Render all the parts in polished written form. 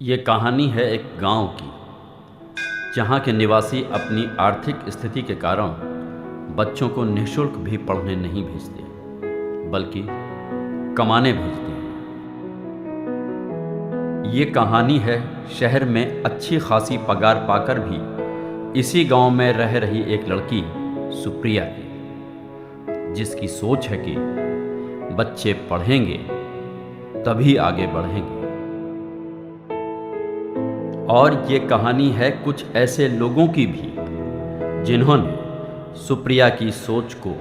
ये कहानी है एक गांव की, जहां के निवासी अपनी आर्थिक स्थिति के कारण बच्चों को निःशुल्क भी पढ़ने नहीं भेजते, बल्कि कमाने भेजते हैं। ये कहानी है शहर में अच्छी खासी पगार पाकर भी इसी गांव में रह रही एक लड़की सुप्रिया की, जिसकी सोच है कि बच्चे पढ़ेंगे तभी आगे बढ़ेंगे। और ये कहानी है कुछ ऐसे लोगों की भी जिन्होंने सुप्रिया की सोच को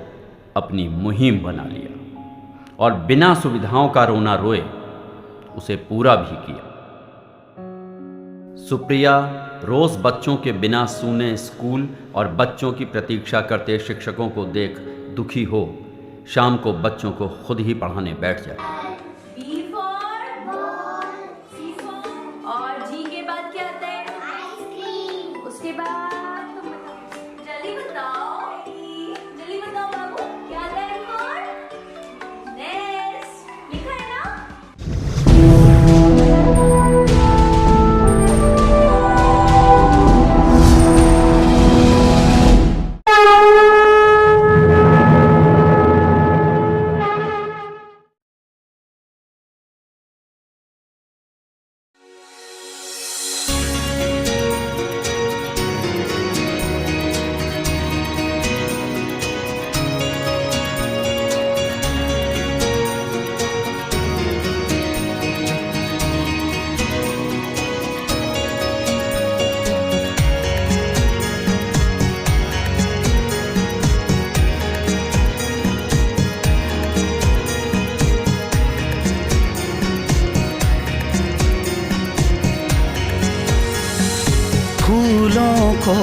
अपनी मुहिम बना लिया और बिना सुविधाओं का रोना रोए उसे पूरा भी किया। सुप्रिया रोज बच्चों के बिना सूने स्कूल और बच्चों की प्रतीक्षा करते शिक्षकों को देख दुखी हो शाम को बच्चों को खुद ही पढ़ाने बैठ जाती। और जी के बाद क्या आता है? आइसक्रीम। उसके बाद जल्दी बताओ बाबू, क्या आता है? नेक्स्ट लिखा है ना? फूलों को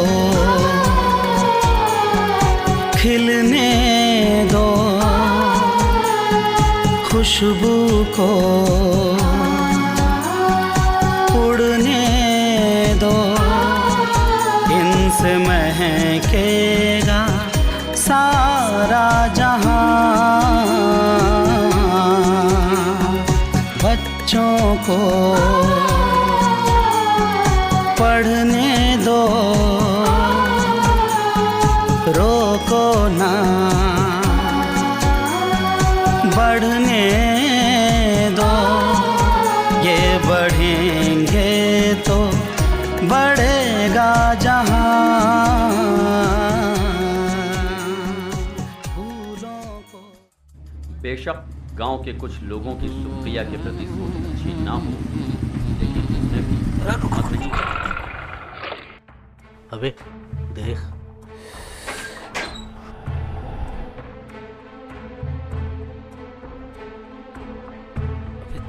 खिलने दो, खुशबू को उड़ने दो, इनसे महकेगा सारा जहां। बच्चों को पढ़ने दो, रोको ना, बढ़ने दो, ये बढ़ेंगे तो बढ़ेगा जहां। फूलों को बेशक गांव के कुछ लोगों की सुप्रिया के प्रति सोच अच्छी ना हो, लेकिन उसने भी हिम्मत नहीं की। अबे देख,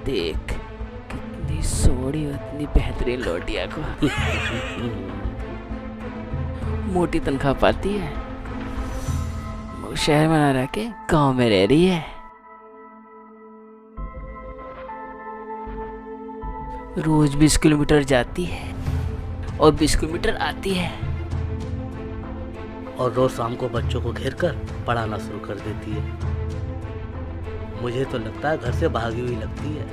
देख कितनी सोड़ी उतनी बेहतरीन लोटिया को मोटी तनख्वाह पाती है, वो शहर में ना रह के गांव में रह रही है। रोज 20 किलोमीटर जाती है और 20 किलोमीटर आती है, और रोज शाम को बच्चों को घेर कर पढ़ाना शुरू कर देती है। मुझे तो लगता है घर से भागी हुई लगती है।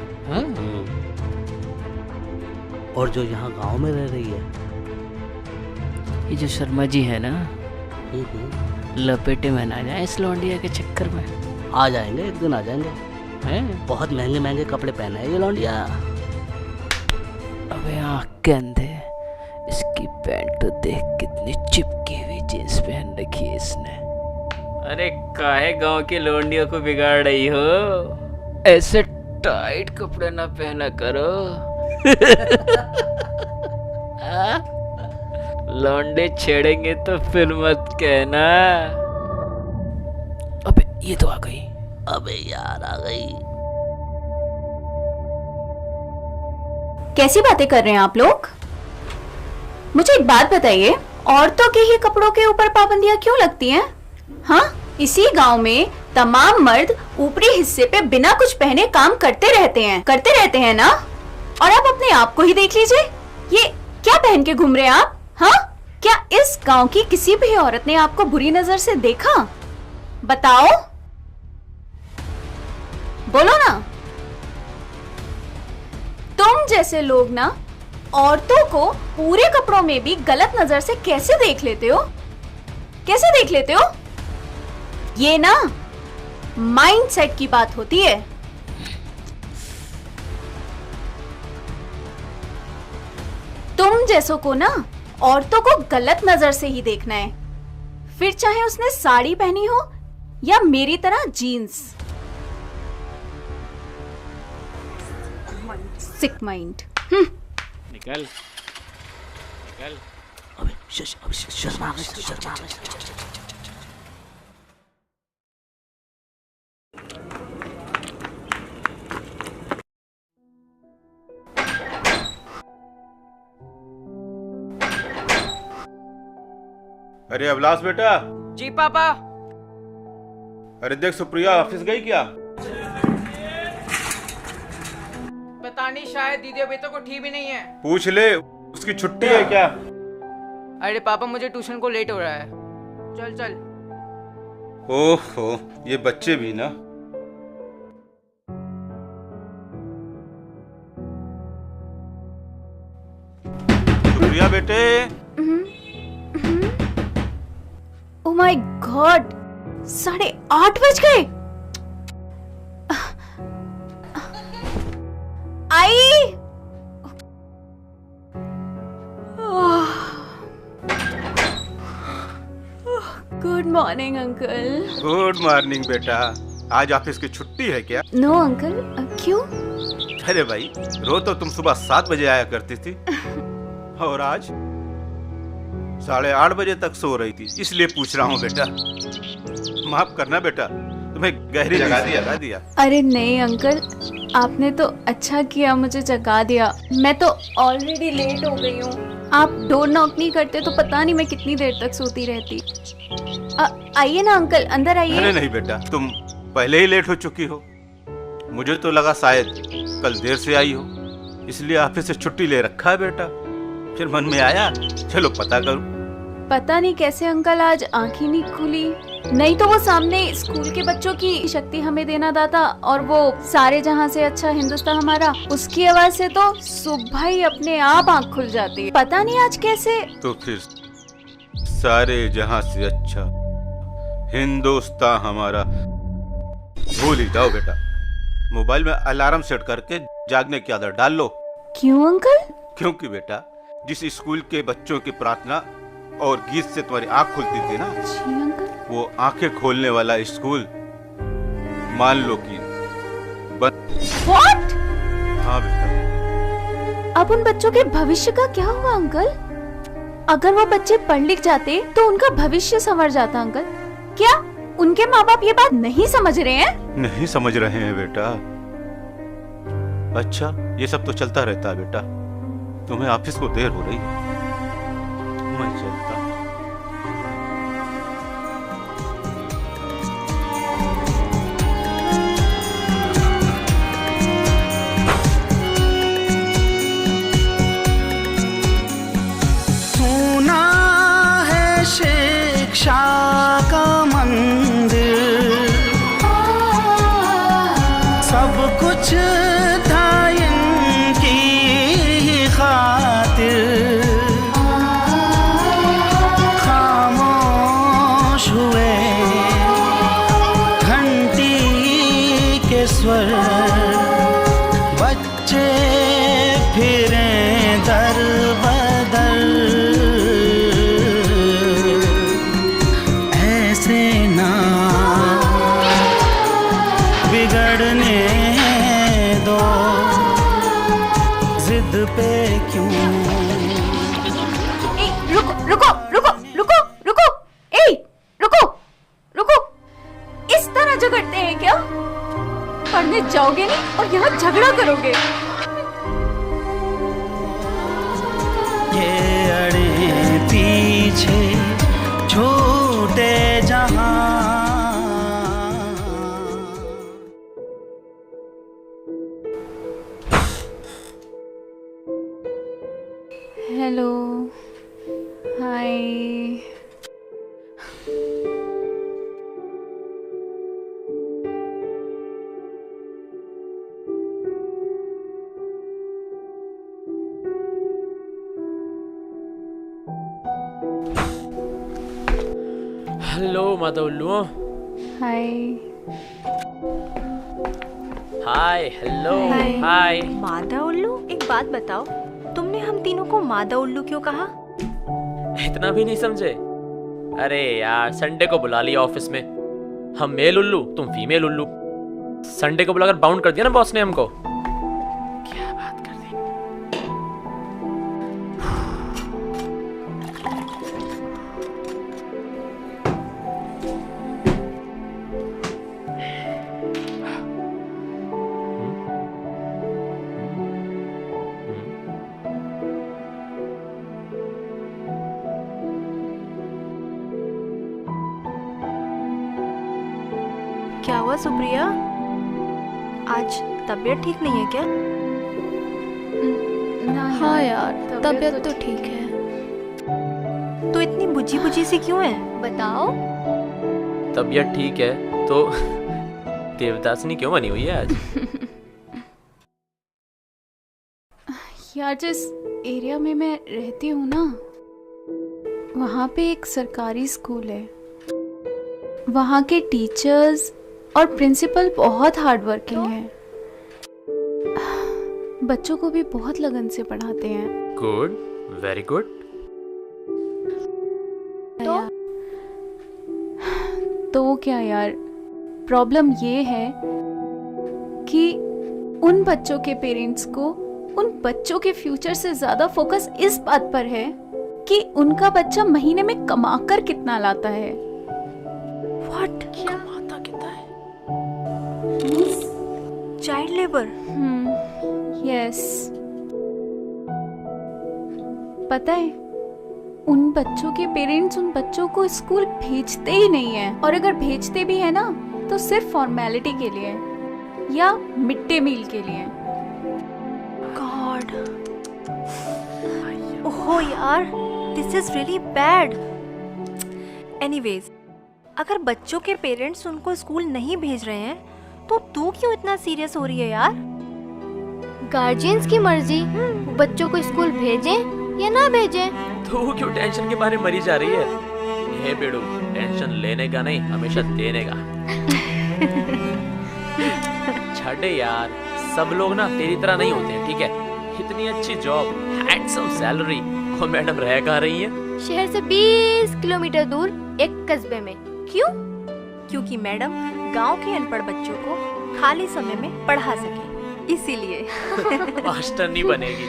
और जो यहाँ गांव में रह रही है, ये जो शर्मा जी है ना, लपेटे में ना जाए इस लौंडिया के चक्कर में। आ जाएंगे, एक दिन आ जाएंगे। हैं? बहुत महंगे महंगे कपड़े पहने हैं ये लौंडिया। अबे आँख के अंधे, इसकी पैंट तो देख, कितनी चिपकी हुई जींस पहन रखी है इसने। अरे काहे गांव की लौंडियों को बिगाड़ रही हो? ऐसे टाइट कपड़े ना पहना करो। लौंडे छेड़ेंगे तो फिर मत कहना। अबे ये तो आ गई। अबे यार आ गई। कैसी बातें कर रहे हैं आप लोग? मुझे एक बात बताइए, औरतों के ही कपड़ों के ऊपर पाबंदियां क्यों लगती हैं? हाँ, इसी गांव में तमाम मर्द ऊपरी हिस्से पे बिना कुछ पहने काम करते रहते हैं ना? और आप अपने आप को ही देख लीजिए, ये क्या पहन के घूम रहे हैं आप? हाँ, क्या इस गांव की किसी भी औरत ने आपको बुरी नजर से देखा? बताओ, बोलो ना। तुम जैसे लोग ना औरतों को पूरे कपड़ों में भी गलत नजर से कैसे देख लेते हो? कैसे देख लेते हो? ये ना माइंडसेट की बात होती है। तुम जैसों को ना औरतों को गलत नजर से ही देखना है, फिर चाहे उसने साड़ी पहनी हो या मेरी तरह जीन्स। सिक माइंड। निकल निकल। अबे शर्मा गई, शर्मा गई। अरे अभिलाष बेटा, जी पापा। अरे देख सुप्रिया ऑफिस गई क्या? पता नहीं, शायद दीदी अभी तक उठी भी नहीं है। पूछ ले, उसकी छुट्टी है क्या? अरे पापा मुझे ट्यूशन को लेट हो रहा है। चल चल। ओहो, ये बच्चे भी ना। सुप्रिया बेटे, ओ माय गॉड, 8:30 बज गए। आई। Good morning uncle. Good morning बेटा। आज ऑफिस की छुट्टी है क्या? नो अंकल, क्यों? अरे भाई, रोज तो तुम सुबह 7 बजे आया करती थी और आज 8:30 बजे तक सो रही थी, इसलिए पूछ रहा हूँ बेटा। माफ करना बेटा, तुम्हें गहरी जगा दिया। अरे नहीं अंकल, आपने तो अच्छा किया मुझे जगा दिया। मैं तो ऑलरेडी लेट हो गई हूँ। आप डोर नॉक नहीं करते तो पता नहीं मैं कितनी देर तक सोती रहती। आइए ना अंकल, अंदर आइए। अरे नहीं बेटा, तुम पहले ही लेट हो चुकी हो। मुझे तो लगा शायद कल देर से आई हो, इसलिए ऑफिस से छुट्टी ले रखा है बेटा। फिर मन में आया चलो पता करूं। पता नहीं कैसे अंकल आज आँख ही नहीं खुली। नहीं तो वो सामने स्कूल के बच्चों की शक्ति हमें देना दाता और वो सारे जहां से अच्छा हिंदुस्तान हमारा, उसकी आवाज से तो सुबह ही अपने आप आँख खुल जाती है। पता नहीं आज कैसे। तो फिर सारे जहां से अच्छा हिंदुस्तान हमारा भूल ही जाओ बेटा। मोबाइल में अलार्म सेट करके जागने की आदत डाल लो। क्यों अंकल? क्योंकि बेटा, जिस स्कूल के बच्चों की प्रार्थना और गीत से तुम्हारी आंख खुलती थी ना, जी अंकल। वो आंखें खोलने वाला स्कूल मान लो कि What? हाँ बेटा। अब उन बच्चों के भविष्य का क्या हुआ अंकल? अगर वो बच्चे पढ़ लिख जाते तो उनका भविष्य संवर जाता अंकल। क्या उनके माँ बाप ये बात नहीं समझ रहे हैं? नहीं समझ रहे हैं बेटा। अच्छा, ये सब तो चलता रहता है बेटा। तुम्हें ऑफिस को देर हो रही है, मैं चलता। सुना है शिक्षा का मंदिर, सब कुछ था इनकी ही खातिर। खामोश हुए घंटी के स्वर, बच्चे फिरे दर बदर। ऐसे ना बिगड़ने दो, जिद पे क्यों। ए, रुको रुको रुको रुको रुको। ए, रुको रुको। इस तरह झगड़ते हैं क्या? पढ़ने जाओगे नहीं और यहाँ झगड़ा करोगे। ये अड़े पीछे छूटे जहां। हेलो, हाय। हेलो माता उल्लू। हाय। Hi hello hi. मादा उल्लू, एक बात बताओ, तुमने हम तीनों को मादा उल्लू क्यों कहा? इतना भी नहीं समझे? अरे यार, संडे को बुला लिया ऑफिस में, हम मेल उल्लू तुम फीमेल उल्लू। संडे को बुलाकर बाउंड कर दिया ना बॉस ने हमको। क्या बात कर दी। क्या हुआ सुप्रिया? आज तबीयत ठीक नहीं है क्या? हाँ यार, तबीयत तो ठीक है। तो इतनी बुझी बुझी सी क्यों है? बताओ। तबीयत ठीक है तो देवदासनी क्यों बनी हुई है आज? यार, जिस एरिया में मैं रहती हूँ ना, वहाँ पे एक सरकारी स्कूल है। वहाँ के टीचर्स और प्रिंसिपल बहुत हार्ड वर्किंग हैं। बच्चों को भी बहुत लगन से पढ़ाते हैं। Good, very good. तो क्या यार, प्रॉब्लम ये है कि उन बच्चों के पेरेंट्स को उन बच्चों के फ्यूचर से ज्यादा फोकस इस बात पर है कि उनका बच्चा महीने में कमाकर कितना लाता है। व्हाट? कमाता कितना है? Child labour? यस। पता है, उन बच्चों के पेरेंट्स उन बच्चों को स्कूल भेजते ही नहीं है, और अगर भेजते भी है ना तो सिर्फ फॉर्मेलिटी के लिए या मिड डे मील के लिए। गॉड, ओह यार, this is really bad. Anyways, अगर बच्चों के पेरेंट्स उनको स्कूल नहीं भेज रहे हैं तो तू क्यों इतना सीरियस हो रही है यार? गार्जियंस की मर्जी, वो बच्चों को स्कूल भेजें या ना भेजें। तू क्यों टेंशन के बारे में मरी जा रही है? हे बेड़ू, टेंशन लेने का नहीं, हमेशा देने का। छड़े यार, सब लोग ना तेरी तरह नहीं होते हैं, ठीक है? इतनी अच्छी जॉब, हैंडसम सैलरी, और मैडम रह कहाँ रही है? शहर से 20 किलोमीटर दूर एक कस्बे में। क्यों? क्योंकि मैडम गांव के अनपढ़ बच्चों को खाली समय में पढ़ा सके, इसीलिए। मास्टर नहीं बनेगी।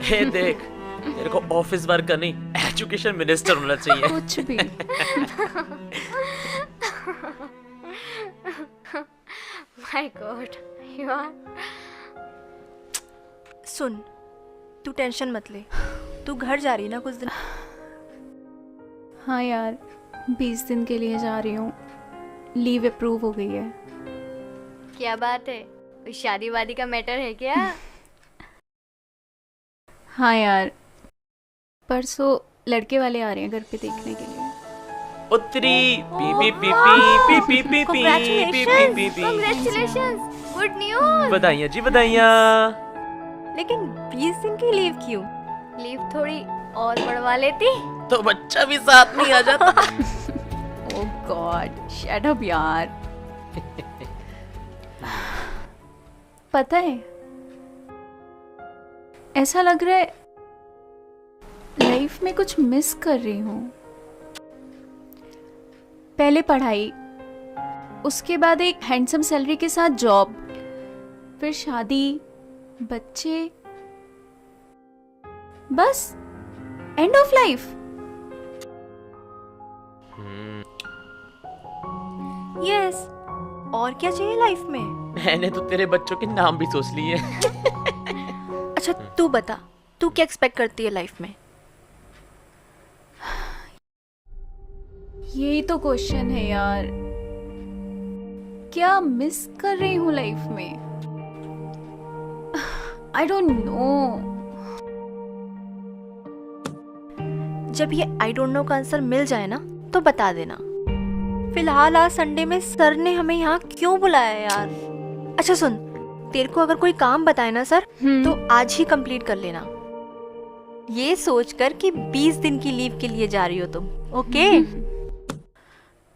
हे देख, तेरे को ऑफिस वर्क का नहीं, एजुकेशन मिनिस्टर होना चाहिए। कुछ भी। My God, you are. सुन, तू टेंशन मत ले, तू घर जा रही ना कुछ दिन? हाँ यार, 20 दिन के लिए जा रही हूँ। लीव अप्रूव हो गई है। क्या बात है, कोई शादी वादी का मैटर है क्या? हाँ यार, परसों लड़के वाले आ रहे हैं घर पे देखने के लिए। उत्तरी P P P P P P P P P P P. Congratulations, good news. बधाइयाँ जी, बधाइयाँ। लेकिन 20 दिन की लीव क्यों? लीव थोड़ी और बढ़वा लेती तो बच्चा भी साथ नहीं आ जाता। ओह गॉड, शट अप यार। पता है, ऐसा लग रहा है लाइफ में कुछ मिस कर रही हूँ। पहले पढ़ाई, उसके बाद एक हैंडसम सैलरी के साथ जॉब, फिर शादी, बच्चे, बस एंड ऑफ लाइफ। यस, और क्या चाहिए लाइफ में? मैंने तो तेरे बच्चों के नाम भी सोच लिए। अच्छा तू बता, तू क्या एक्सपेक्ट करती है लाइफ में? यही तो क्वेश्चन है यार, क्या मिस कर रही हूँ लाइफ में? I don't know. जब ये आई डोंट नो का आंसर मिल जाए ना तो बता देना। फिलहाल आज संडे में सर ने हमें यहाँ क्यों बुलाया यार? अच्छा सुन, तेरे को अगर कोई काम बताए ना सर तो आज ही कंप्लीट कर लेना, ये सोचकर कि 20 दिन की लीव के लिए जा रही हो तुम। ओके?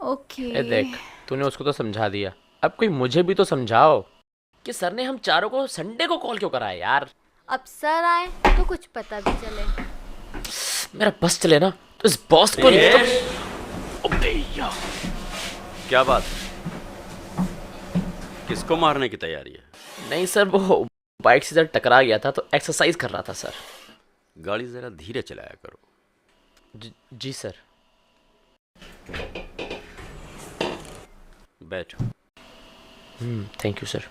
ओके। ए देख, तूने उसको तो समझा दिया, अब कोई मुझे भी तो समझाओ कि सर ने हम चारों को संडे को कॉल क्यों करा है यार। अब सर आए तो कुछ पता भी चले। मेरा बस चले ना तो इस बॉस को नहीं तो... अबे यार, क्या बात, किसको मारने की तैयारी है? नहीं सर, वो बाइक से जरा टकरा गया था तो एक्सरसाइज कर रहा था सर। गाड़ी जरा धीरे चलाया करो। जी सर। बैठो। Thank you sir.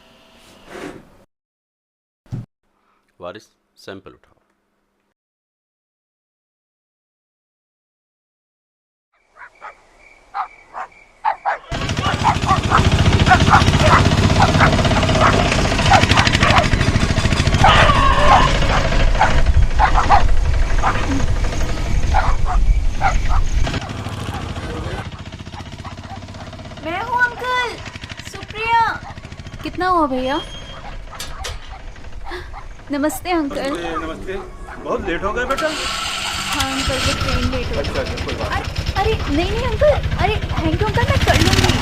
Waris, sample उठाओ। मैं हूँ अंकल, सुप्रिया। कितना हुआ भैया? नमस्ते अंकल। नमस्ते। बहुत लेट हो गए बेटा। हाँ अंकल, वो ट्रेन लेट हो गई। अच्छा, कोई बात अरे नहीं नहीं अंकल, अरे थैंक यू अंकल, मैं कर लूँगी।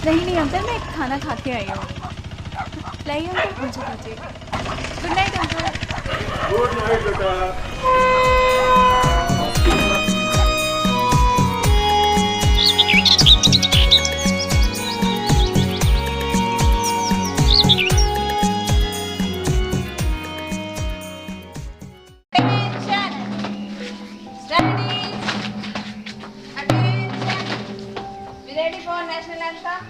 नहीं नहीं अंकल, मैं खाना खा के आई हूँ। लाइए अंकल, मुझे दीजिए। Good night uncle. Good night बेटा। Ready for national anthem?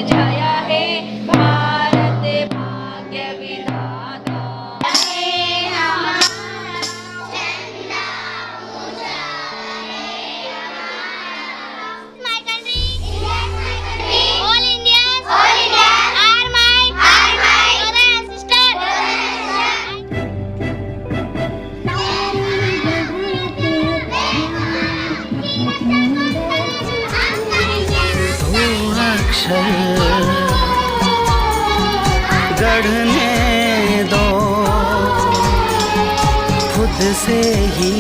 जया हे भारत भाग्य विधाता। My country. All Indians. Are my brother and sister. दो अक्षर गढ़ने दो खुद से ही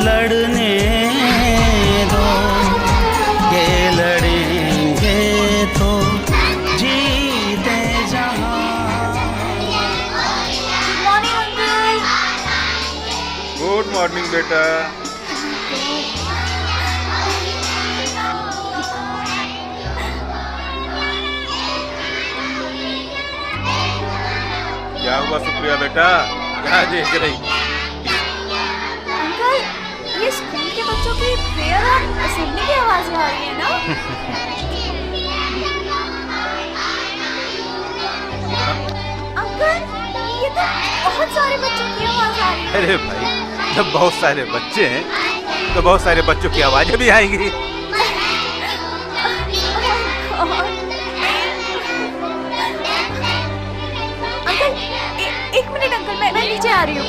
लड़ने दो, ये लड़ेंगे तो जीते जहां। गुड मॉर्निंग बेटा। क्या हुआ सुप्रिया बेटा, क्या देख रही? अंकल, ये स्कूल के बच्चों की प्रेयर और असेंबली की आवाजें आ रही है ना? अंकल, ये तो बहुत सारे बच्चों की आवाज आ रही है। अरे भाई, जब बहुत सारे बच्चे हैं तो बहुत सारे बच्चों की आवाजें भी आएंगी। अंकल, एक मिनट अंकल, मैं नीचे आ रही हूँ।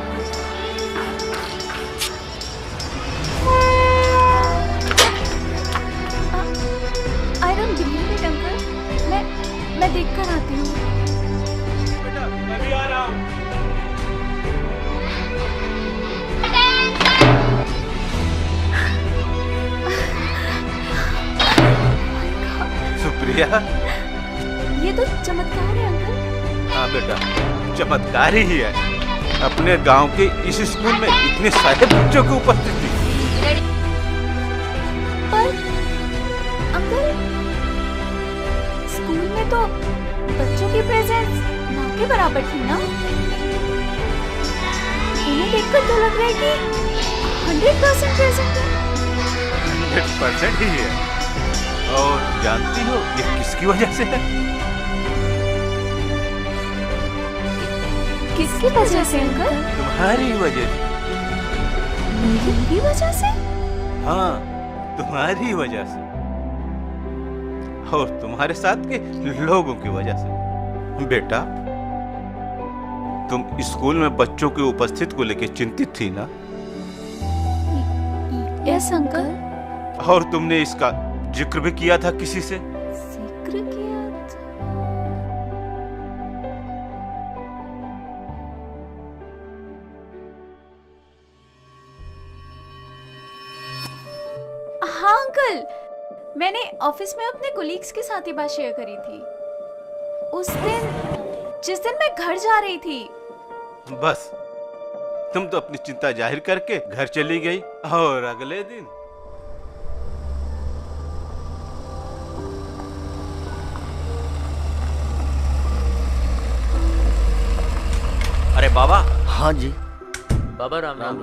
I don't believe it uncle, मैं देख कर आती हूँ। बेटा, मैं भी आ रहा हूँ। सुप्रिया। ये तो चमत्कार है अंकल। हाँ बेटा, चमत्कार ही है। अपने गांव के इस स्कूल में इतने सारे बच्चों की उपस्थिति। पर अंकल, स्कूल में तो बच्चों की प्रेजेंस ना के बराबर थी ना? इन्हें देखकर तो लग रहा है कि 100% प्रेजेंट है। 100% ही है। और जानती हो ये किसकी वजह से है? किसकी वजह से अंकल? तुम्हारी वजह से। मेरी वजह से? हाँ, तुम्हारी वजह से और तुम्हारे साथ के लोगों की वजह से। बेटा, तुम स्कूल में बच्चों की उपस्थिति को लेकर चिंतित थी ना? Yes uncle. और तुमने इसका जिक्र भी किया था किसी से? जिक्र किया हाँ अंकल, मैंने ऑफिस में अपने कोलीग्स के साथ ये बात शेयर करी थी उस दिन जिस दिन मैं घर जा रही थी। बस तुम तो अपनी चिंता जाहिर करके घर चली गई और अगले दिन अरे बाबा। हाँ जी। बाबा राम राम।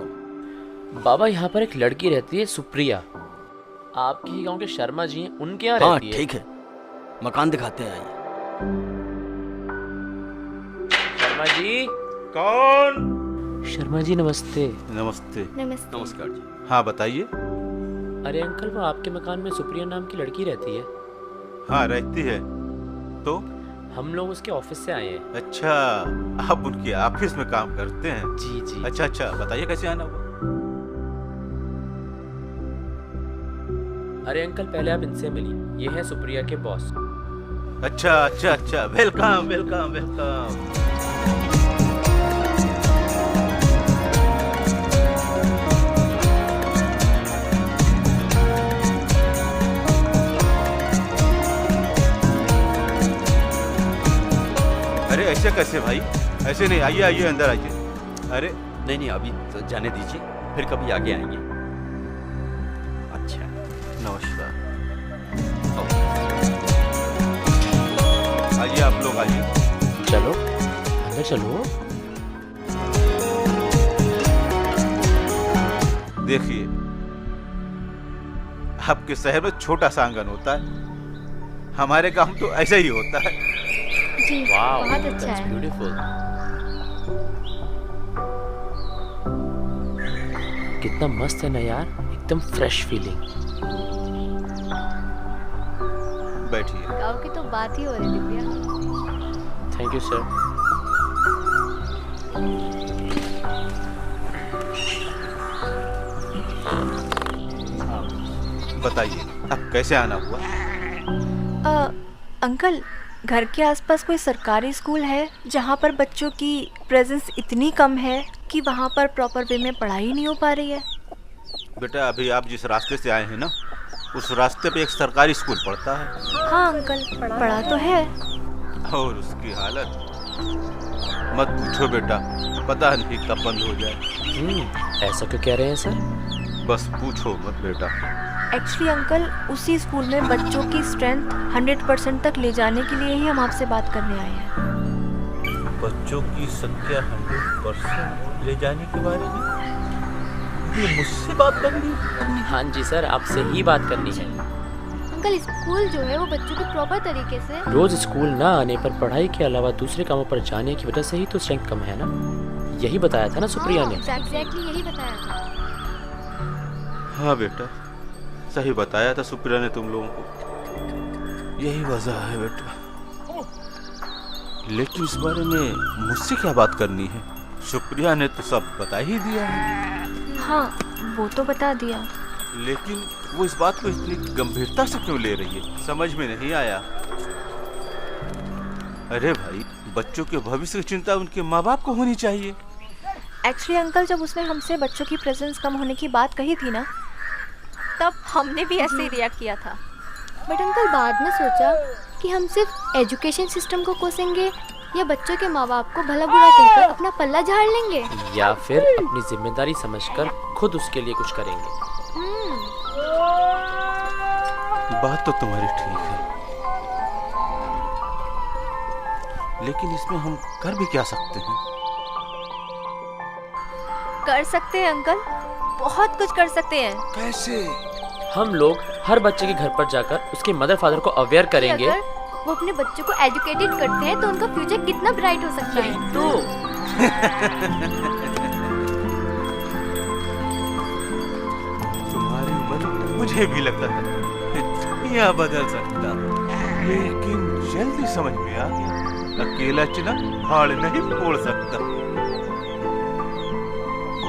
बाबा यहाँ पर एक लड़की रहती है सुप्रिया, आपके ही गांव के शर्मा जी हैं, उनके यहाँ हाँ रहती है। ठीक है, मकान दिखाते हैं, आइए। शर्मा जी। कौन? शर्मा जी नमस्ते। नमस्ते। नमस्ते। नमस्कार जी। हाँ बताइए। अरे अंकल, वो आपके मकान में सुप्रिया नाम की लड़की रहती है। हाँ रहती है। तो हम लोग उसके ऑफिस से आए हैं। अच्छा, आप उनके ऑफिस में काम करते हैं? जी जी। अच्छा अच्छा, बताइए कैसे आना हुआ? अरे अंकल, पहले आप इनसे मिलिए, ये है सुप्रिया के बॉस। अच्छा अच्छा अच्छा, वेलकम वेलकम वेलकम। अरे ऐसे कैसे भाई? ऐसे नहीं, आइए आइए अंदर आइए। अरे नहीं नहीं, अभी तो जाने दीजिए, फिर कभी आगे आएंगे। अच्छा, नमस्कार। आइए आप लोग आइए। चलो अंदर चलो। देखिए, आपके शहर में छोटा सा आंगन होता है, हमारे गांव में तो ऐसा ही होता है। जी, वाओ, बहुत अच्छा दैट्स है। ब्यूटीफुल। कितना मस्त है ना यार, एकदम फ्रेश फीलिंग। बैठिए। गाँव की तो बात ही हो रही दिव्या। Thank you sir. बताइए अब कैसे आना हुआ? अंकल, घर के आसपास कोई सरकारी स्कूल है जहाँ पर बच्चों की प्रेजेंस इतनी कम है कि वहाँ पर प्रॉपर वे में पढ़ाई नहीं हो पा रही है? बेटा, अभी आप जिस रास्ते से आए हैं ना, उस रास्ते पे एक सरकारी स्कूल पड़ता है। हाँ अंकल, पढ़ा तो है। और उसकी हालत मत पूछो बेटा, पता नहीं कब बंद हो जाए। ऐसा क्यों कह रहे हैं सर? बस पूछो मत बेटा। एक्चुअली अंकल, उसी स्कूल में बच्चों की स्ट्रेंथ 100% तक ले जाने के लिए ही हम आपसे बात करने आए हैं। बच्चों की संख्या 100% ले जाने के बारे में ये मुझसे बात करनी? हाँ जी सर, आपसे ही बात करनी है। अंकल, स्कूल जो है वो बच्चों को प्रॉपर तरीके से रोज स्कूल ना आने पर पढ़ाई के अलावा दूसरे कामों पर जाने की वजह से ही तो स्ट्रेंथ कम है ना, यही बताया था ना सुप्रिया ने। एग्जैक्टली यही बताया था। हाँ बेटा, सही बताया था सुप्रिया ने तुम लोगों को, यही वजह है बेटा। लेकिन इस बारे में मुझसे क्या बात करनी है? सुप्रिया ने तो सब बता ही दिया है। हाँ, वो तो बता दिया। लेकिन वो इस बात को इतनी गंभीरता से क्यों ले रही है, समझ में नहीं आया। अरे भाई, बच्चों के भविष्य की चिंता उनके माँ बाप को होनी चाहिए। एक्चुअली अंकल, जब उसने हमसे बच्चों की प्रेजेंस कम होने की बात कही थी ना, तब हमने भी ऐसे ही रिएक्ट किया था। बट अंकल, बाद में सोचा कि हम सिर्फ एजुकेशन सिस्टम को कोसेंगे या बच्चों के माँ बाप को भला बुरा कहकर अपना पल्ला झाड़ लेंगे, या फिर अपनी जिम्मेदारी समझकर खुद उसके लिए कुछ करेंगे। बात तो तुम्हारी ठीक है, लेकिन इसमें हम कर भी क्या सकते हैं? कर सकते हैं अंकल, बहुत कुछ कर सकते हैं। कैसे? हम लोग हर बच्चे के घर पर जाकर उसके मदर फादर को अवेयर करेंगे। अगर वो अपने बच्चों को एजुकेटेड करते हैं तो उनका फ्यूचर कितना ब्राइट हो सकता है। तो तुम्हारी उम्र मुझे भी लगता था दुनिया बदल सकता, लेकिन जल्दी समझ में आ गया, अकेला चना हाड़ नहीं फोड़ सकता।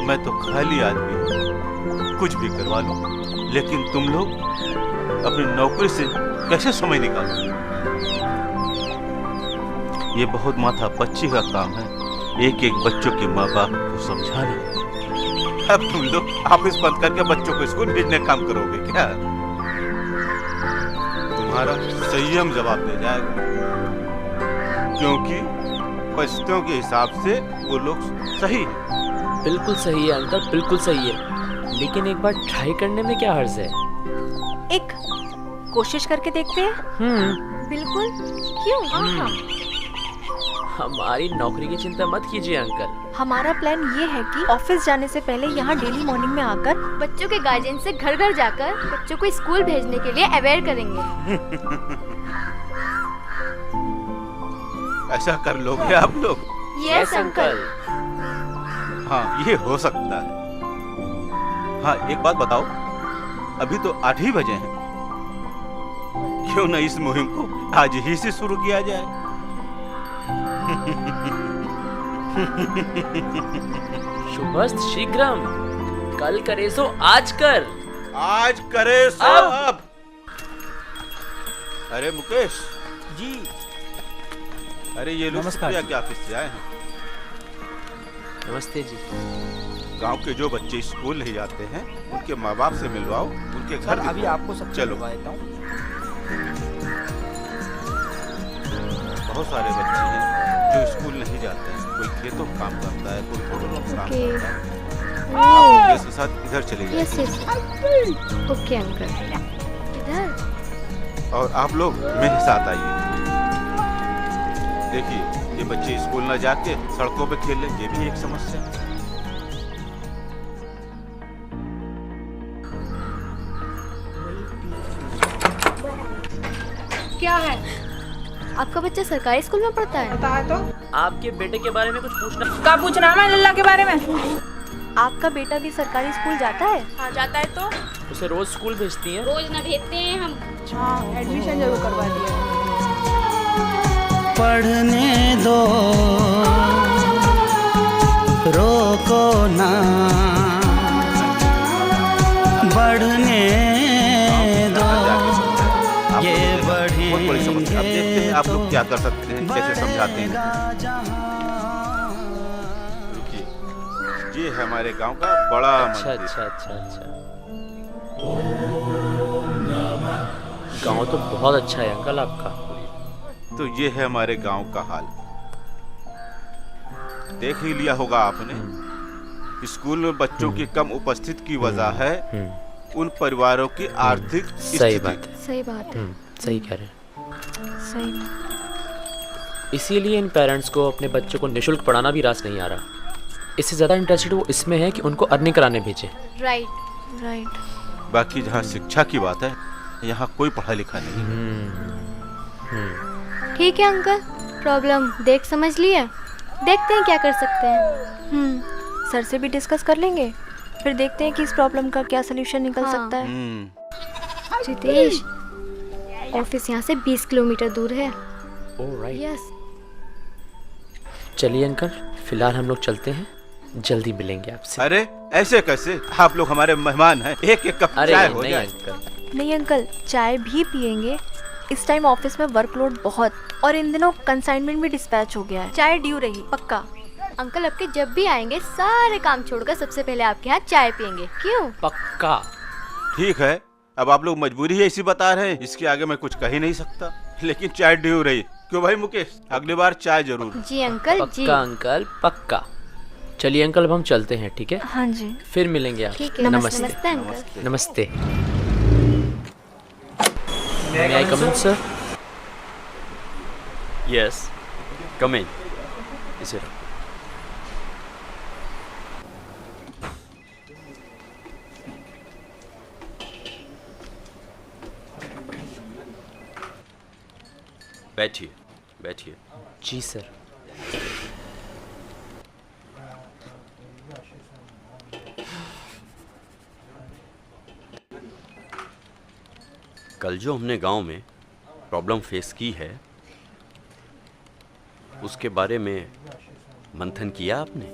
मैं तो खाली आदमी हूँ, कुछ भी करवा लूं, लेकिन तुम लोग अपनी नौकरी से कैसे समय निकालोगे? ये बहुत माथा पच्ची का काम है, एक एक बच्चों के माँ बाप को समझाना। अब तुम लोग ऑफिस बंद करके बच्चों को स्कूल भेजने का काम करोगे क्या? तुम्हारा संयम जवाब दे जाएगा, क्योंकि परिस्थितियों के हिसाब से वो लोग सही है। बिल्कुल सही है अंकल, बिल्कुल सही है, लेकिन एक बार ट्राई करने में क्या हर्ज है? एक कोशिश करके देखते हैं। बिल्कुल, क्यों? हाँ। हमारी नौकरी की चिंता मत कीजिए अंकल। हमारा प्लान ये है कि ऑफिस जाने से पहले यहाँ डेली मॉर्निंग में आकर बच्चों के गार्जियन से घर घर जाकर बच्चों को स्कूल भेजने के लिए अवेयर करेंगे। ऐसा कर लोगे आप लोग? Yes uncle. हाँ, ये हो सकता है। हाँ, एक बात बताओ, अभी तो 8 ही बजे हैं, क्यों न इस मुहिम को आज ही से शुरू किया जाए? शुभस्त शीघ्रम, कल करे सो आज कर। आज करे सो अब। अरे मुकेश जी अरे ये लोग सुप्रिया के ऑफिस से आए हैं। नमस्ते जी। गांव के जो बच्चे स्कूल नहीं जाते हैं उनके माँ बाप से मिलवाओ, उनके घर अभी दिखवाओ। आपको सब चलो। देता हूँ। बहुत सारे बच्चे हैं जो स्कूल नहीं जाते हैं, कोई खेतों का काम करता है, कोई होटलों का काम ओके। करता है। आप मुकेश के साथ इधर चले जाइए। Yes yes. Okay uncle. इधर। और आप लोग मेरे साथ आइए। देखिए, ये बच्चे स्कूल न जाके सड़कों पे खेले, ये भी एक समस्या है। क्या है? आपका बच्चा सरकारी स्कूल में पढ़ता है? पता है तो? आपके बेटे के बारे में कुछ पूछना? क्या पूछना है लल्ला के बारे में? आपका बेटा भी सरकारी स्कूल जाता है? हाँ, जाता है तो? उसे रोज स्कूल भेजती हैं? रोज ना भेजते हैं हम। हाँ, एडमिशन जरूर करवा दिया। पढ़ने दो, रोको ना, बढ़ने दो, ये बढ़ेंगे। बहुत बड़ी समस्या। अब देखते हैं आप लोग क्या कर सकते हैं, कैसे समझाते हैं। रुकिए, ये है हमारे गांव का बड़ा अच्छा मंदिर। अच्छा अच्छा अच्छा। गांव तो बहुत अच्छा है अंकल आपका। तो ये है हमारे गांव का हाल। देख ही लिया होगा आपने, स्कूल में बच्चों की कम उपस्थिति की वजह है उन परिवारों की आर्थिक सही स्थिति। बात है। सही बात है। सही कह रहे हैं। सही। इसीलिए इन पेरेंट्स को अपने बच्चों को निशुल्क पढ़ाना भी रास नहीं आ रहा। इससे ज़्यादा इंटरेस्टेड वो इसमें है कि उनको अर्निंग कराने भेजें। Right right. बाकी जहाँ शिक्षा की बात है, यहाँ कोई पढ़ा लिखा नहीं। ठीक है अंकल, प्रॉब्लम देख समझ लिए, देखते हैं क्या कर सकते हैं। सर से भी डिस्कस कर लेंगे, फिर देखते हैं कि इस प्रॉब्लम का क्या सलूशन निकल हाँ। सकता है। रितेश, ऑफिस यहाँ से 20 किलोमीटर दूर है। Oh right. यस। चलिए अंकल, फिलहाल हम लोग चलते हैं, जल्दी मिलेंगे आपसे। अरे ऐसे कैसे, आप लोग हमारे मेहमान हैं, एक एक कप अरे चाय हो नहीं जाए। अंकल। नहीं अंकल, चाय भी पियेंगे। इस टाइम ऑफिस में वर्कलोड बहुत, और इन दिनों कंसाइनमेंट भी डिस्पैच हो गया है। चाय ड्यू रही पक्का। अंकल आपके जब भी आएंगे सारे काम छोड़कर सबसे पहले आपके यहाँ चाय पियेंगे, क्यों? पक्का। ठीक है, अब आप लोग मजबूरी है इसी बता रहे हैं, इसके आगे मैं कुछ कह ही नहीं सकता, लेकिन चाय ड्यू रही। क्यों भाई मुकेश, अगली बार चाय जरूर। जी अंकल जी। पक्का अंकल, पक्का। चलिए अंकल, अब हम चलते हैं, ठीक है? हाँ जी। फिर मिलेंगे आप। ठीक है। नमस्ते। नमस्ते अंकल। नमस्ते। May I come in, sir? Yes, come in. इसे रखो। बैठिए, बैठिए। जी सर। कल जो हमने गांव में प्रॉब्लम फेस की है, उसके बारे में मंथन किया आपने?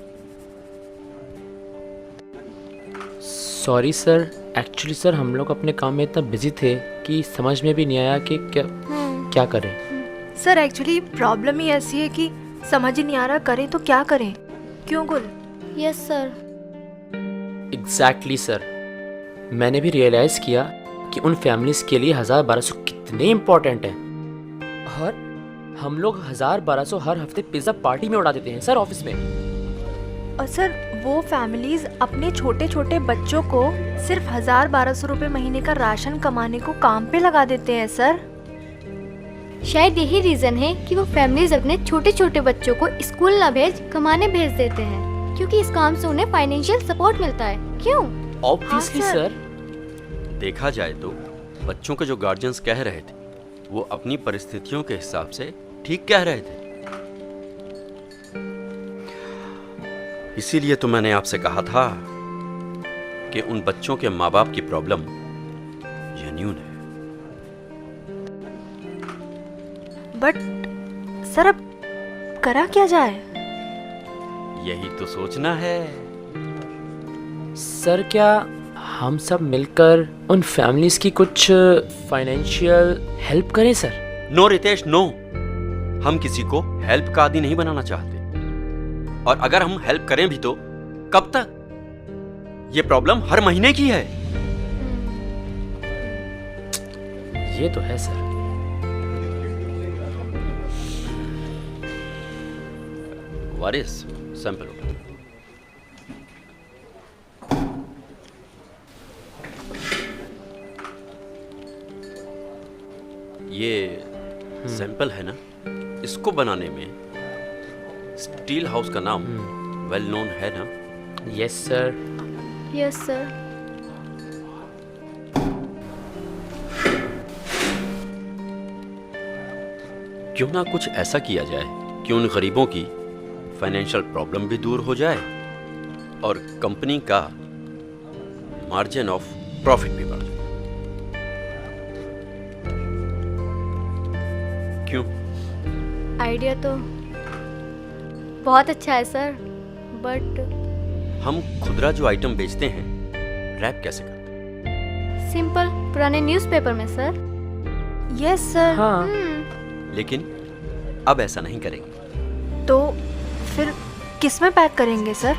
सॉरी सर, एक्चुअली सर हम लोग अपने काम में इतना बिजी थे कि समझ में भी नहीं आया कि क्या करें। सर एक्चुअली प्रॉब्लम ही ऐसी है कि समझ ही नहीं आ रहा करें तो क्या करें। क्यों गुल? Yes sir. एग्जैक्टली सर, मैंने भी रियलाइज़ किया कि उन फैमिलीज़ के लिए 1000-1200 कितने कितने इम्पोर्टेंट हैं। और हम लोग 1000-1200 हर हफ्ते पिज्जा पार्टी में उड़ा देते हैं सर ऑफिस में। और सर वो फैमिलीज अपने छोटे छोटे बच्चों को सिर्फ 1000-1200 रुपए महीने का राशन कमाने को काम पे लगा देते हैं सर। शायद यही रीजन है कि वो फैमिलीज अपने छोटे छोटे बच्चों को स्कूल ना भेज कमाने भेज देते हैं, क्योंकि इस काम से उन्हें फाइनेंशियल सपोर्ट मिलता है। क्यों? ऑब्वियसली हाँ, सर। देखा जाए तो बच्चों के जो गार्जियंस कह रहे थे वो अपनी परिस्थितियों के हिसाब से ठीक कह रहे थे। इसीलिए तो मैंने आपसे कहा था कि उन बच्चों के माँ बाप की प्रॉब्लम जेन्युइन है। बट सर अब करा क्या जाए? यही तो सोचना है। सर क्या हम सब मिलकर उन फैमिलीज की कुछ फाइनेंशियल हेल्प करें सर? नो रितेश नो, हम किसी को हेल्प का आदी नहीं बनाना चाहते। और अगर हम हेल्प करें भी तो कब तक? ये प्रॉब्लम हर महीने की है। ये तो है सर। वारिस सैंपल उठा। ये सैंपल है ना, इसको बनाने में स्टील हाउस का नाम वेल नोन है ना? Yes sir. Yes sir. क्यों ना कुछ ऐसा किया जाए कि उन गरीबों की फाइनेंशियल प्रॉब्लम भी दूर हो जाए और कंपनी का मार्जिन ऑफ प्रॉफिट भी बढ़ जाए। क्यों? आइडिया तो बहुत अच्छा है सर, बट हम खुदरा जो आइटम बेचते हैं रैप कैसे करते हैं? सिंपल पुराने न्यूज़पेपर में सर। Yes sir. हाँ। लेकिन अब ऐसा नहीं करेंगे। तो फिर किस में पैक करेंगे सर?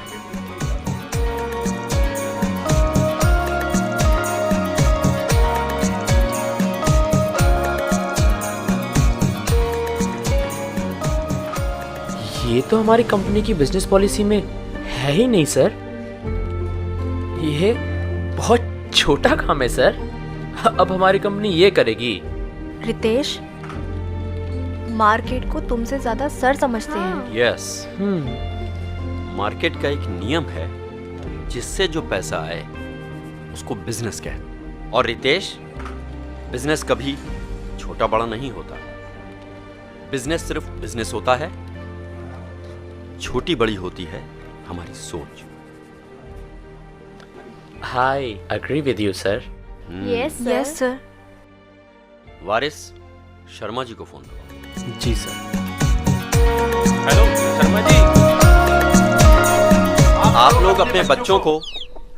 ये तो हमारी कंपनी की बिजनेस पॉलिसी में है ही नहीं सर। ये बहुत छोटा काम है सर। अब हमारी कंपनी ये करेगी। रितेश, मार्केट को तुमसे ज्यादा सर समझते हैं। यस, मार्केट का एक नियम है जिससे जो पैसा आए उसको बिजनेस कहते हैं। और रितेश, बिजनेस कभी छोटा बड़ा नहीं होता। बिजनेस सिर्फ बिजनेस होता है, छोटी बड़ी होती है हमारी सोच। I agree with you sir. Yes sir. Yes sir. Waris, Sharma ji को फोन करो। जी सर। हेलो शर्मा जी, आप लोग अपने बच्चों को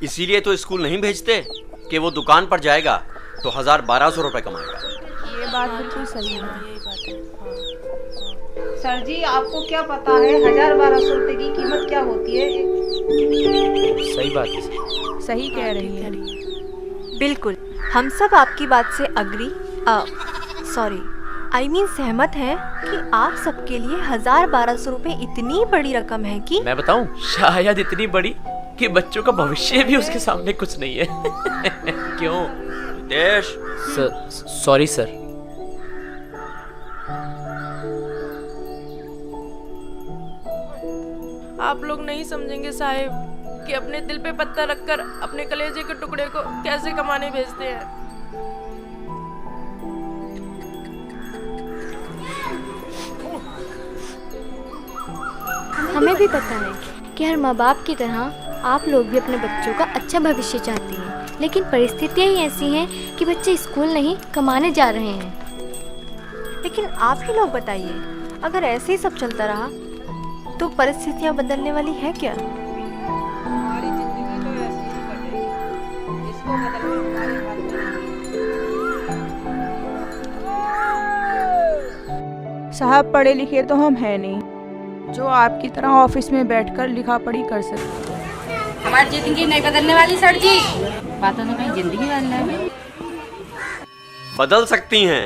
इसीलिए तो स्कूल नहीं भेजते कि वो दुकान पर जाएगा तो 1000-1200 रुपए कमाएगा। ये बात बिल्कुल सही है। सर जी, आपको क्या पता है 1000-1200 रुपए की कीमत क्या होती है? सही बात है सर। सही कह रही है। बिल्कुल, हम सब आपकी बात से अग्री आई मीन सहमत हैं कि आप सबके लिए 1000-1200 रुपए इतनी बड़ी रकम है कि मैं बताऊं, शायद इतनी बड़ी कि बच्चों का भविष्य भी उसके सामने कुछ नहीं है। क्यों? देश सॉरी सर। आप लोग नहीं समझेंगे साहिब कि अपने दिल पे पत्थर रखकर अपने कलेजे के टुकड़े को कैसे कमाने भेजते हैं। हमें भी पता है कि हर माँ बाप की तरह आप लोग भी अपने बच्चों का अच्छा भविष्य चाहते हैं, लेकिन परिस्थितियाँ ही ऐसी हैं कि बच्चे स्कूल नहीं कमाने जा रहे हैं। लेकिन आप ही लोग बताइए, अगर ऐसे ही सब चलता रहा तो परिस्थितियाँ बदलने वाली है क्या? हमारी जिंदगी तो ऐसी ही कटेगी, इसको बदलना हमारे हाथ में। साहब, पढ़े लिखे तो हम हैं नहीं जो आपकी तरह ऑफिस में बैठकर लिखा पढ़ी कर सकते। हमारी जिंदगी नहीं बदलने वाली सर जी, बातों तो कहीं जिंदगी बदलना है। बदल सकती हैं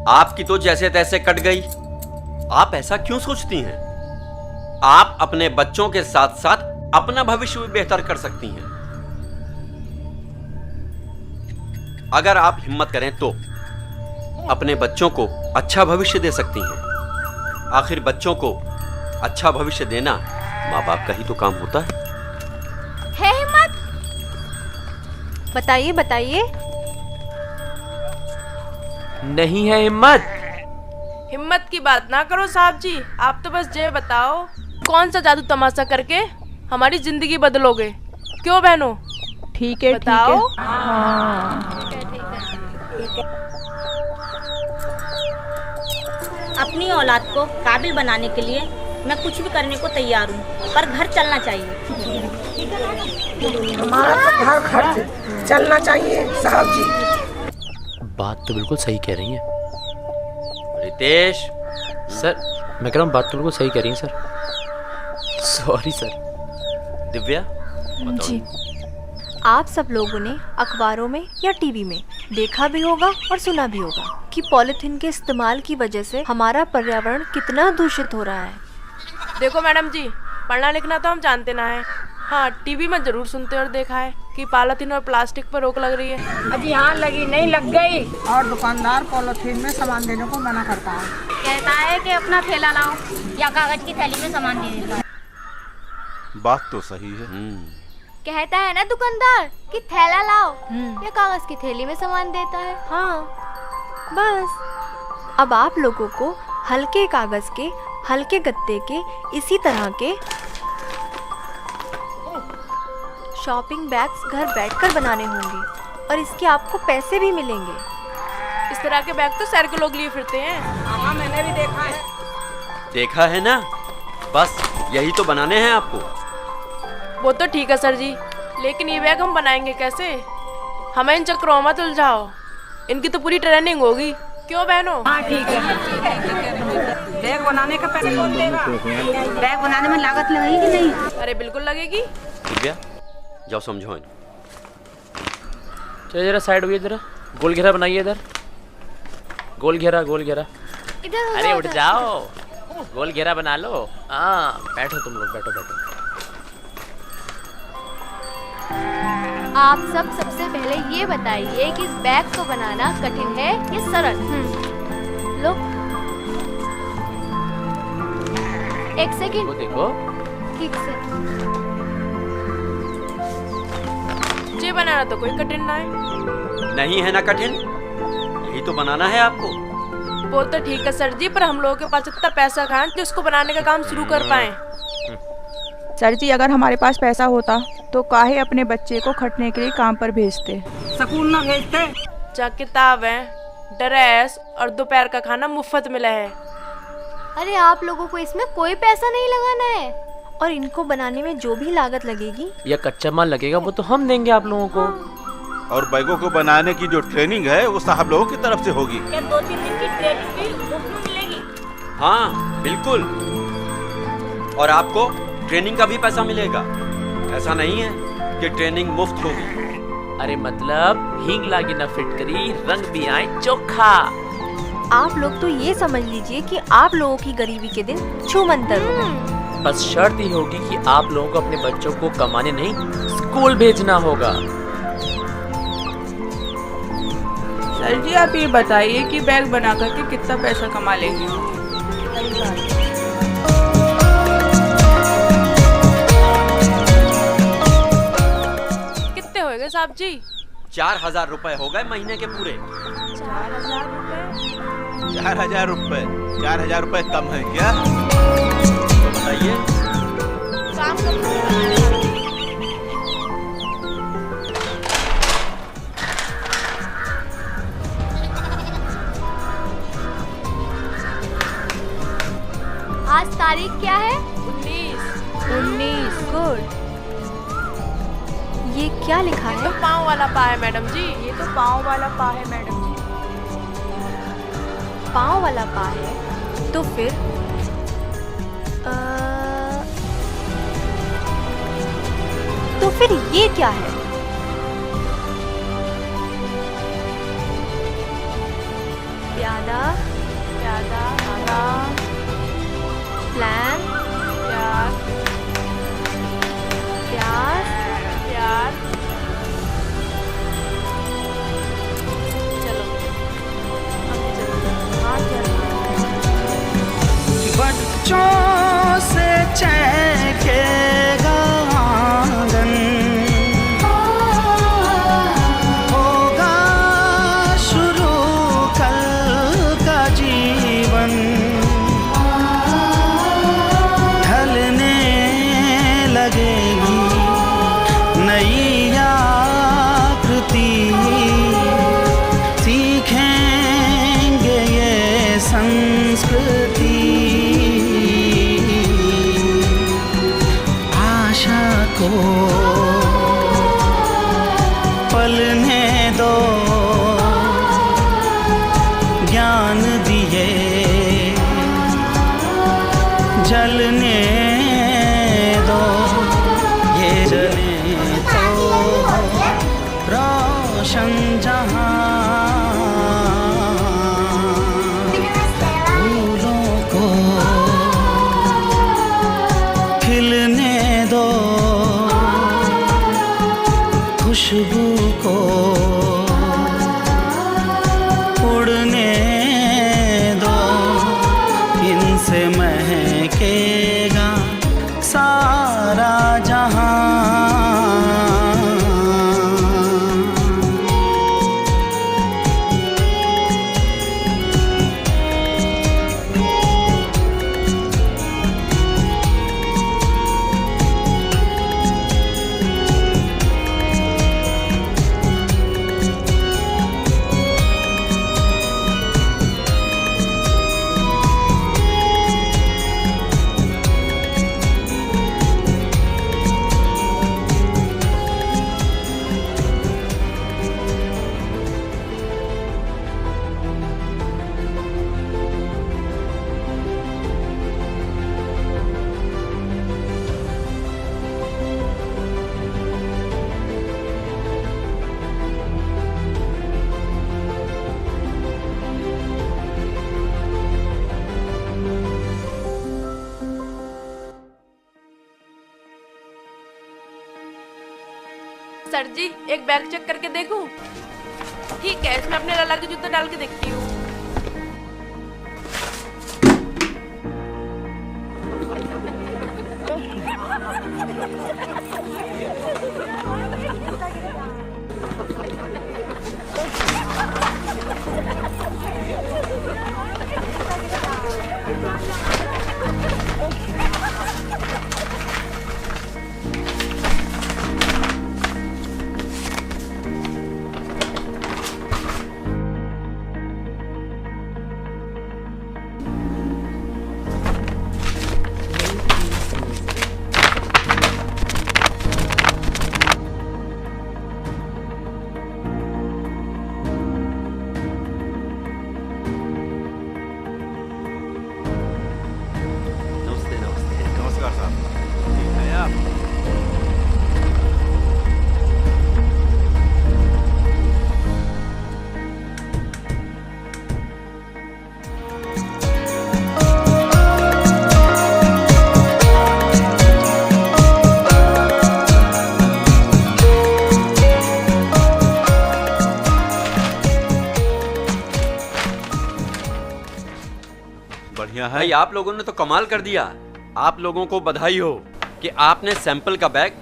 आपकी तो जैसे तैसे कट गई। आप ऐसा क्यों सोचती हैं? आप अपने बच्चों के साथ साथ अपना भविष्य भी बेहतर कर सकती हैं। अगर आप हिम्मत करें तो अपने बच्चों को अच्छा भविष्य दे सकती हैं। आखिर बच्चों को अच्छा भविष्य देना माँ बाप का ही तो काम होता है हिम्मत? बताइए बताइए। नहीं है हिम्मत। हिम्मत की बात ना करो साहब जी, आप तो बस ये बताओ कौन सा जादू तमाशा करके हमारी जिंदगी बदलोगे? क्यों बहनों? ठीक है बताओ। ठीक है। हाँ। अपनी औलाद को काबिल बनाने के लिए मैं कुछ भी करने को तैयार हूँ, पर घर चलना चाहिए। हमारा तो घर खर्च चलना चाहिए साहब जी। बात तो बिल्कुल सही कह रही हैं रितेश। सर, मैं कह रहा हूँ बात तो बिल्कुल सही कह रही हैं sir. Sorry sir. Divya ji, आप सब लोगों ने अखबारों में या टीवी में देखा भी होगा और सुना भी होगा कि पॉलिथीन के इस्तेमाल की वजह से हमारा पर्यावरण कितना दूषित हो रहा है। देखो मैडम जी, पढ़ना लिखना तो हम जानते ना है। हाँ, टीवी में जरूर सुनते और देखा है कि पॉलिथीन और प्लास्टिक पर रोक लग रही है। अजी हाँ, लगी नहीं लग गई। और दुकानदार पॉलिथीन में सामान देने को मना करता है, कहता है कि अपना थैला लाओ या कागज की थैली में सामान दे देता है। बात तो सही है। कहता है ना दुकानदार कि थैला लाओ या कागज की थैली में सामान देता है। हाँ, बस अब आप लोगों को हल्के कागज के, हल्के गत्ते के, इसी तरह के शॉपिंग बैग्स घर बैठकर बनाने होंगे और इसके आपको पैसे भी मिलेंगे। इस तरह के बैग तो शहर के लोग लिए फिरते हैं। हाँ मैंने भी देखा है। देखा है ना, बस यही तो बनाने हैं आपको। वो तो ठीक है सर जी, लेकिन ये बैग हम बनाएंगे कैसे? हमें इन चक्रों में मत उलझाओ, इनकी तो पूरी ट्रेनिंग होगी। क्यों बहनों? हाँ ठीक है। बैग बनाने का पैसे कौन देगा? बैग बनाने में लागत लगेगी कि नहीं? अरे बिल्कुल लगेगी। दिव्या जाओ समझो इनको। चलिए जरा साइड हुई, जरा गोल घेरा बनाइए इधर। गोल घेरा, गोल घेरा। इधर अरे उठ जाओ, गोल घेरा बना लो। हाँ बैठो तुम लोग, बैठो बैठो। आप सब सबसे पहले ये बताइए कि इस बैग को बनाना कठिन है या सरल? लो, एक सेकंड। वो देखो। ठीक से। ये बनाना तो कोई कठिन ना है। नहीं है ना कठिन, यही तो बनाना है आपको। वो तो ठीक है सर जी, पर हम लोगों के पास इतना पैसा कहाँ है कि उसको बनाने का काम शुरू कर पाए। सर जी, अगर हमारे पास पैसा होता तो काहे अपने बच्चे को खटने के लिए काम पर भेजते? स्कूल ना भेजते? जहाँ किताबें, ड्रेस और दोपहर का खाना मुफ्त मिला है। अरे आप लोगों को इसमें कोई पैसा नहीं लगाना है। और इनको बनाने में जो भी लागत लगेगी या कच्चा माल लगेगा वो तो हम देंगे आप लोगों को। और बैगों को बनाने की जो ट्रेनिंग है वो साहब लोगों की तरफ से होगी। क्या 2-3 दिन की ट्रेनिंग भी मुफ्त मिलेगी? हाँ बिल्कुल, और आपको ट्रेनिंग का भी पैसा मिलेगा। ऐसा नहीं है कि ट्रेनिंग मुफ्त होगी। अरे मतलब हींग लागी ना फिटकरी, रंग भी आए चोखा। आप लोग तो ये समझ लीजिए कि आप लोगों की गरीबी के दिन छूमंतर होगा। बस शर्त ही होगी कि आप लोगों को अपने बच्चों को कमाने नहीं, स्कूल भेजना होगा। सर जी, आप ये बताइए कि बैग बना करके कितना पैसा कमा लेंगे? कितने होएंगे साहब जी? 4000 रुपए हो गए महीने के पूरे। 4000 रुपए? 4000 रुपए? 4000 रुपए कम है क्या? बताइए। काम कब आज तारीख क्या है? 19। गुड। ये क्या लिखा है? तो पाँव वाला पा है मैडम जी। ये तो पाँव वाला पा है मैडम जी। पाँव वाला पा है तो फिर ये क्या है? प्यादा चहकेगा आंगन, होगा शुरू कल का जीवन, ढलने लगेगी नई आकृति, सीखेंगे ये संस्कृति, आशा को पलने दो, ज्ञान दिए जलने दो, ये जले तो रोशन जहां, फूलों को खिलने दो, खुशबू को उड़ने दो, इनसे महकेगा सारा जहां। सर जी एक बैग चेक करके देखूं? ठीक है, इसमें अपने लाला के जूते डाल के देखती हूँ। बढ़िया है। भाई आप लोगों ने तो कमाल कर दिया। आप लोगों को बधाई हो कि आपने सैंपल का बैग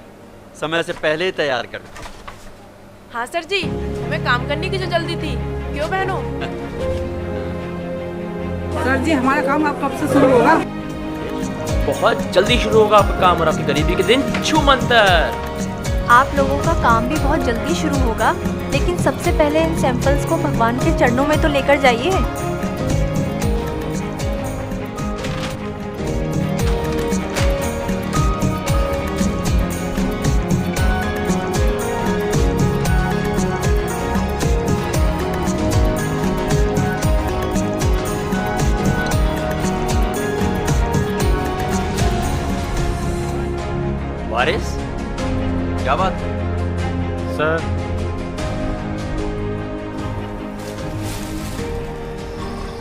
समय से पहले ही तैयार कर दिया। हाँ सर जी, हमें काम करने की जो जल्दी थी, क्यों बहनों? सर जी हमारा काम अब कब से शुरू होगा? बहुत जल्दी शुरू होगा आपका काम और आपकी गरीबी के दिन छू मंतर। आप लोगों का काम भी बहुत जल्दी शुरू होगा, लेकिन सबसे पहले इन सैंपल्स को भगवान के चरणों में तो लेकर जाइए। वारिस, क्या बात है? सर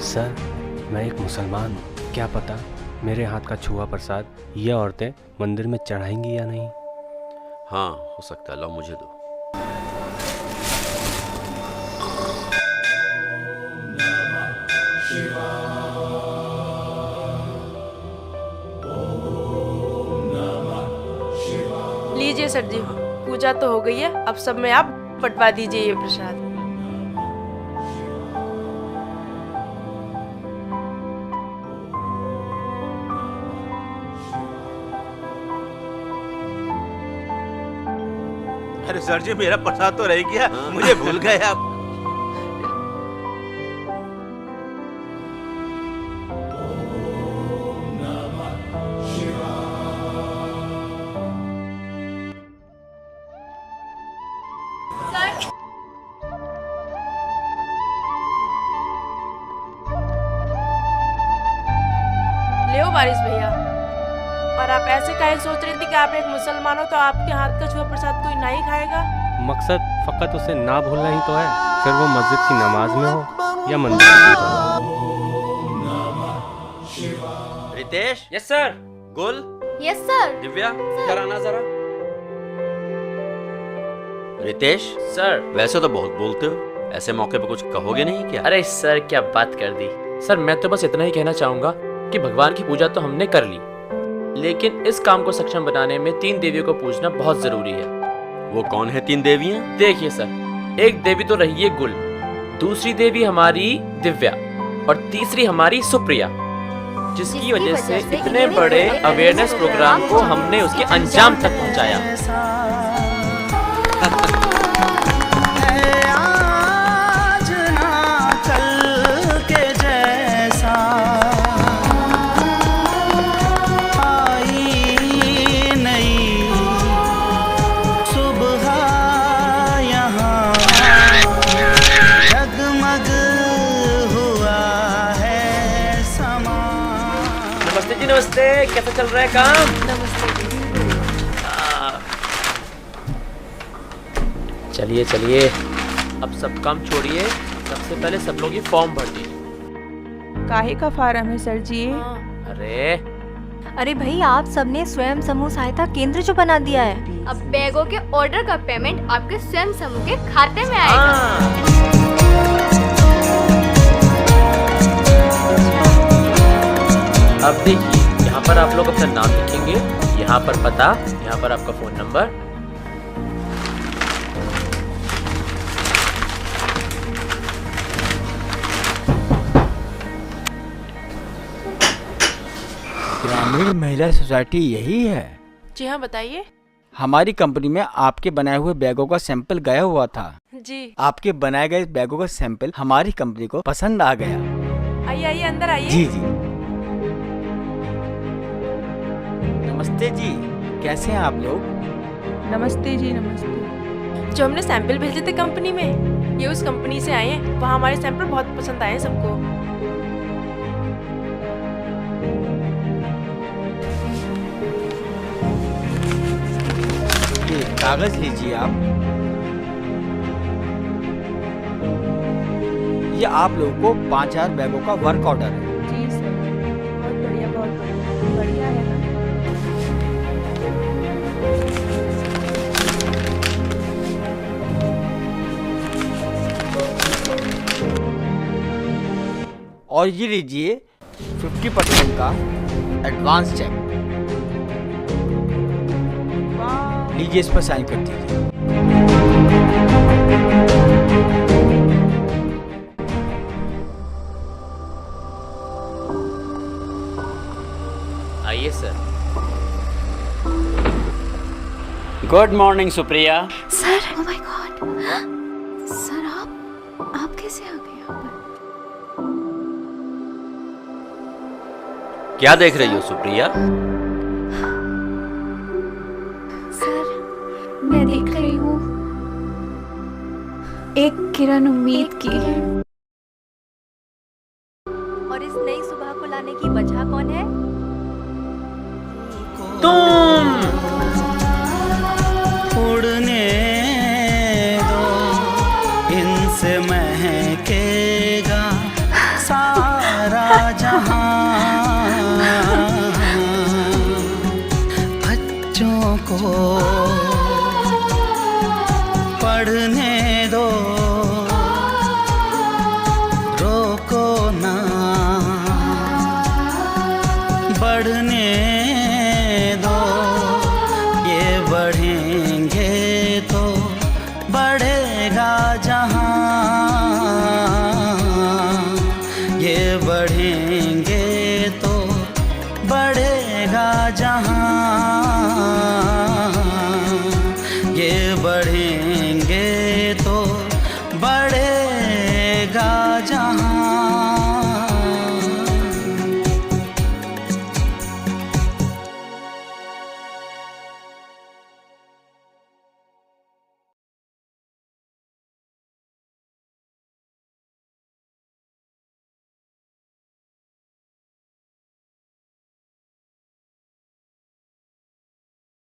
सर मैं एक मुसलमान हूँ, क्या पता मेरे हाथ का छुआ प्रसाद ये औरतें मंदिर में चढ़ाएंगी या नहीं। हाँ हो सकता है, लो मुझे दो। लीजिए सर जी, पूजा तो हो गई है, अब सब में आप बंटवा दीजिए ये प्रसाद। अरे सर जी, मेरा प्रसाद तो रह गया, मुझे भूल गए आप। ले बारिश भैया, और आप ऐसे काहे सोच रही थी कि आप एक मुसलमान हो तो आपके हाथ का छुआ प्रसाद कोई नहीं खाएगा? मकसद फकत उसे ना भूलना ही तो है, फिर वो मस्जिद की नमाज में हो या मंदिर में। Ritesh. Yes sir. Gul. Yes sir. Divya, इधर आना जरा। रितेश सर, वैसे तो बहुत बोलते हो, ऐसे मौके पे कुछ कहोगे नहीं क्या? अरे सर क्या बात कर दी। सर मैं तो बस इतना ही कहना चाहूंगा कि भगवान की पूजा तो हमने कर ली, लेकिन इस काम को सक्षम बनाने में 3 देवियों को पूजना बहुत जरूरी है। वो कौन है 3 देवियां? देखिए सर, एक देवी तो रही है गुल, दूसरी देवी हमारी दिव्या, और तीसरी हमारी सुप्रिया, जिसकी वजह से इतने बड़े अवेयरनेस प्रोग्राम को हमने उसके अंजाम तक पहुंचाया। आज ना कल के जैसा आई नहीं सुबह यहाँ जगमग हुआ है समा। नमस्ते जी, नमस्ते। कैसा चल रहा है काम? नमस्ते जी। चलिए चलिए, अब सब काम छोड़िए, सबसे पहले सब लोग ये फॉर्म भर दीजिए। काहे का फार्म है सर जी? अरे भाई, आप सबने स्वयं समूह सहायता केंद्र जो बना दिया है। अब बैगों के ऑर्डर का पेमेंट आपके स्वयं समूह के खाते में आएगा। अब देखिए, यहाँ पर आप लोग अपना नाम लिखेंगे, यहाँ पर पता, यहाँ पर आपका फोन नंबर। ग्रामीण महिला सोसाइटी यही है? जी हाँ, बताइए। हमारी कंपनी में आपके बनाए हुए बैगों का सैंपल गया हुआ था। जी। आपके बनाए गए बैगों का सैंपल हमारी कंपनी को पसंद आ गया। आइए आइए, अंदर आइए। जी जी। नमस्ते जी, कैसे हैं आप लोग? नमस्ते जी, नमस्ते। जो हमने सैंपल भेजे थे कंपनी में, ये उस कंपनी से आए हैं। वहाँ हमारे सैंपल बहुत पसंद आए हैं सबको। ये कागज लीजिए आप। ये आप लोगों को 5000 बैगों का वर्क ऑर्डर है। जी सर, बहुत बढ़िया, बहुत बढ़िया। बढ़िया है ना? और ये लीजिए 50% का एडवांस चेक। लीजिए, इस पर साइन कर दीजिए। आइए sir. Good morning Supriya. Sir, oh my God, sir आप कैसे आ गए यहाँ पर? क्या देख रही हो सुप्रिया? मैं देख रही हूँ एक किरण उम्मीद की। और इस नई सुबह को लाने की वजह कौन है? तुम उड़ने दो, इनसे महकेगा सारा जहां। बच्चों को पढ़ने दो, रोको ना, बढ़ने दो, ये बढ़े बढ़ेगा जहाँ, ये बढ़ेंगे तो बढ़ेगा जहाँ, ये बढ़ेंगे तो